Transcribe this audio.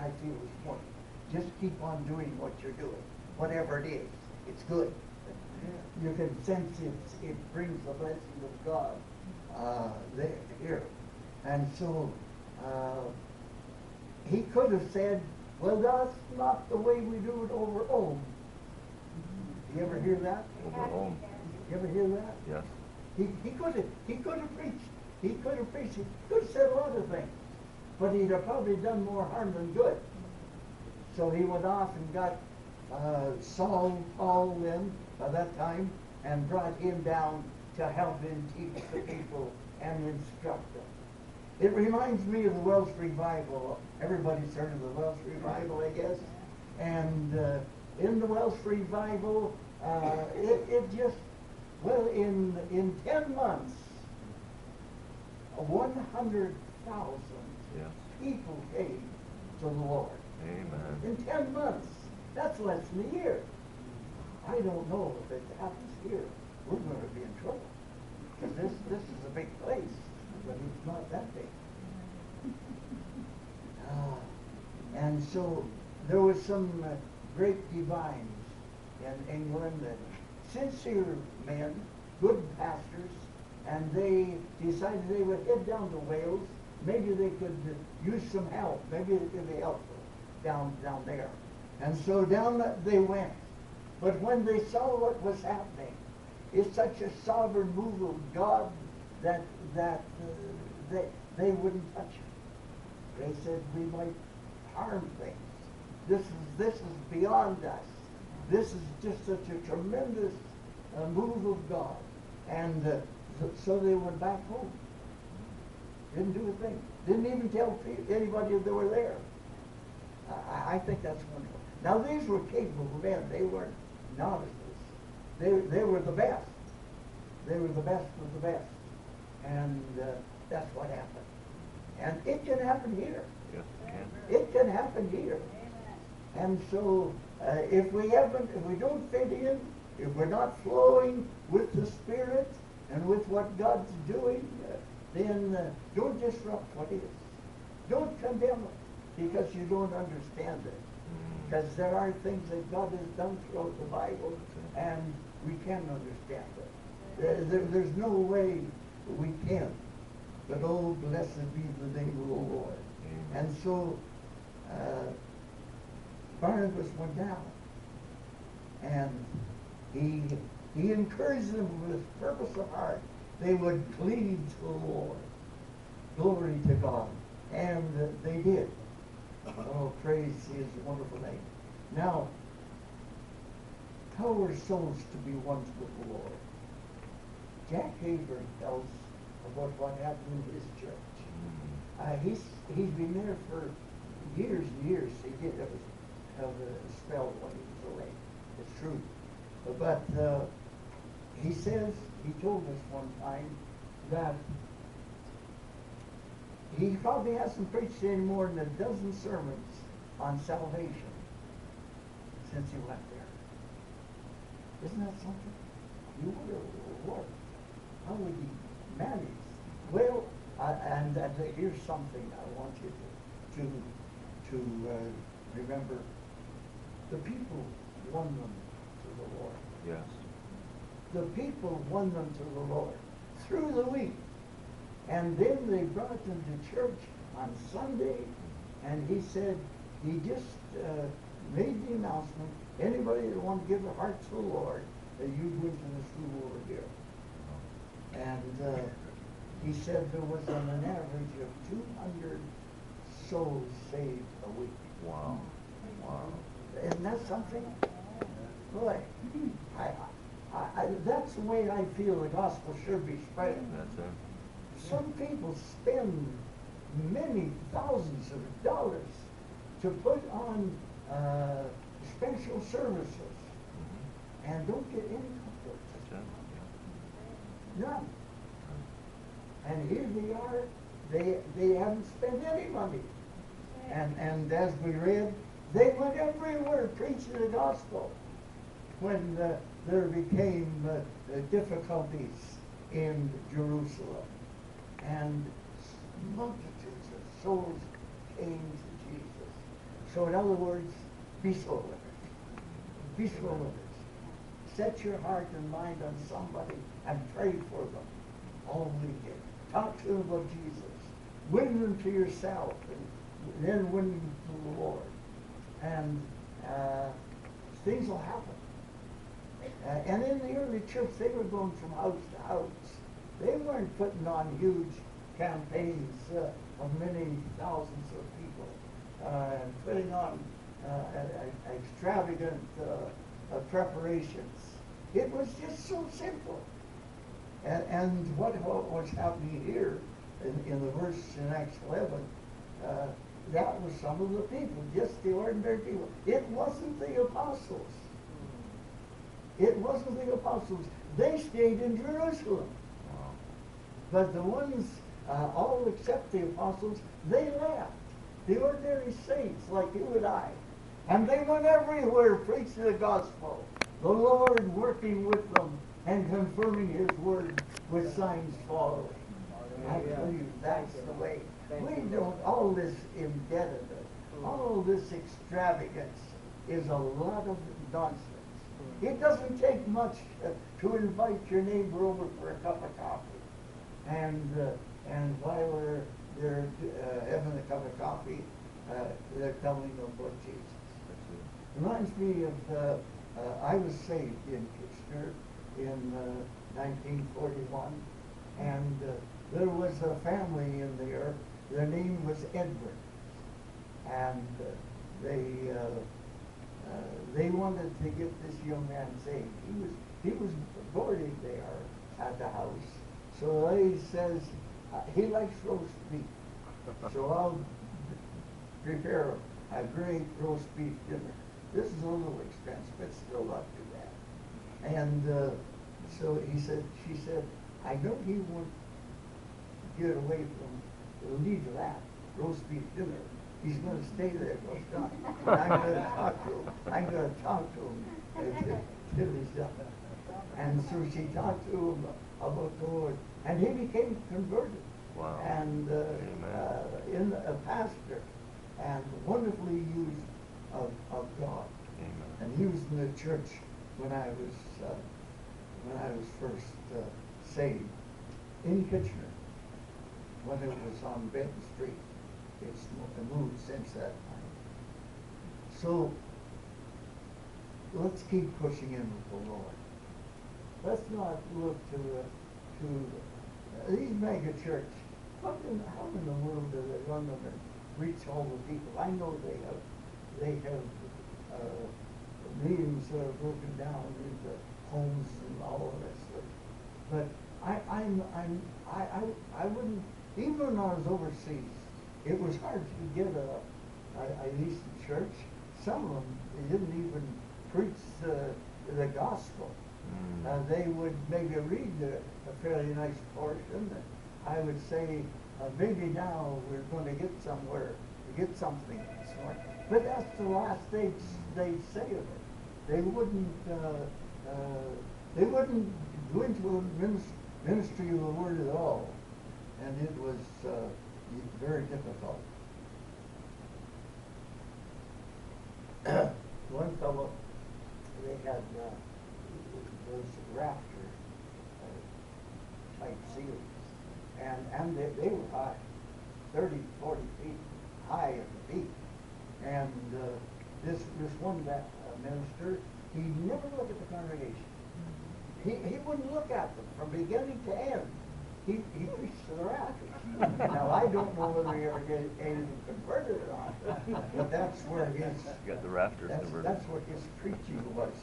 I feel is point. Just keep on doing what you're doing, whatever it is. It's good. You can sense it brings the blessing of God there, here. And so he could have said, well, that's not the way we do it over home. You ever hear that? Over home. You ever hear that? Yes. He could have preached. He could have preached. He could have said a lot of things. But he'd have probably done more harm than good. So he went off and got Paul then, by that time, and brought him down to help him teach the people and instruct them. It reminds me of the Welsh Revival. Everybody's heard of the Welsh Revival, I guess. And in the Welsh Revival, it just, well, in 10 months, 100,000 Yes. people came to the Lord. Amen. In 10 months. That's less than a year. I don't know if it happens here. We're going to be in trouble. Because this is a big place, but it's not that big. And so there was some great divines in England, and sincere men, good pastors, and they decided they would head down to Wales. Maybe they could use some help. Maybe it could be helpful down there. And so down they went. But when they saw what was happening, it's such a sovereign move of God that they wouldn't touch it. They said we might harm things. This is beyond us. This is just such a tremendous move of God. And so they went back home. Didn't do a thing. Didn't even tell anybody they were there. I think that's wonderful. Now these were capable men. They weren't novices. They were the best. They were the best of the best. And that's what happened. And it can happen here. Yes, It can happen here. And so if we don't fit in, if we're not flowing with the Spirit and with what God's doing, then don't disrupt what is. Don't condemn it because you don't understand it. Because there are things that God has done throughout the Bible, and we can understand it. There's no way we can. But oh, blessed be the name of the Lord. Amen. And so Barnabas went down, and he encouraged them with purpose of heart. They would cleave to the Lord. Glory to God. And they did. Oh, praise His wonderful name. Now, how are souls to be won with the Lord? Jack Haver tells about what happened in his church. He's been there for years and years. He did have a spell when he was away. It's true. But he says, he told us one time that he probably hasn't preached any more than a dozen sermons on salvation since he went there. Isn't that something? You wonder, Lord, how would he manage? Well, and here's something I want you to remember. The people won them to the Lord. Yes. The people won them to the Lord through the week. And then they brought them to church on Sunday, and he said, he just made the announcement, anybody that wants to give their heart to the Lord, that you go into this room over here. And he said there was an average of 200 souls saved a week. Wow. Wow. Isn't that something? Boy, that's the way I feel the gospel should be spread. That's it. Some people spend many thousands of dollars to put on special services and don't get any comfort. That's it. None. And here they are, they haven't spent any money. And as we read, they went everywhere preaching the gospel when there became difficulties in Jerusalem. And multitudes of souls came to Jesus. So in other words, be soul winners. Be soul winners. Set your heart and mind on somebody and pray for them all weekend. Talk to them about Jesus. Win them to yourself and then win them to the Lord. And things will happen. And in the early church, they were going from house to house. They weren't putting on huge campaigns of many thousands of people, and putting on extravagant preparations. It was just so simple. And what was happening here in the verse in Acts 11, that was some of the people, just the ordinary people. It wasn't the apostles. It wasn't the apostles. They stayed in Jerusalem. But the ones, all except the apostles, they left. The ordinary saints like you and I. And they went everywhere preaching the gospel. The Lord working with them and confirming His word with signs following. I believe that's the way. We don't, all this indebtedness, all this extravagance is a lot of nonsense. It doesn't take much to invite your neighbor over for a cup of coffee. And while they're having a cup of coffee, they're telling them about Jesus. Reminds me of, I was saved in Kitchener in 1941, and there was a family in there. Their name was Edward, and they wanted to get this young man saved. He was boarding there at the house. So he says he likes roast beef. So I'll prepare a great roast beef dinner. This is a little expensive, but still not too bad. And so she said, I know he won't get away from leave that roast beef dinner. He's going to stay there till it's done. And I'm going to talk to him. I'm going to talk to him till he's done. And so she talked to him about the Lord, and he became converted. Wow. And in a pastor, and wonderfully used of God. Amen. And he was in the church when I was first saved in Kitchener, when it was on Banc Street. It's moved since that time. So let's keep pushing in with the Lord. Let's not look to these mega church. How in the world do they run them and reach all the people? I know they have meetings that are broken down into homes and all of that stuff. But I wouldn't, even when I was overseas, it was hard to get a decent church. Some of them, they didn't even preach the gospel. They would maybe read a fairly nice portion. I would say, maybe now we're going to get somewhere, to get something this morning. But that's the last they'd say of it. They wouldn't go into a ministry of the word at all. And it was very difficult. One fellow, they had those rafter type ceilings, and they were high, 30, 40 feet high at the peak. And this one minister, he never looked at the congregation. He wouldn't look at them from beginning to end. He preached to the rafters. Now I don't know whether he ever get anything converted or not, but that's where his You got the rafters converted. That's what his preaching was.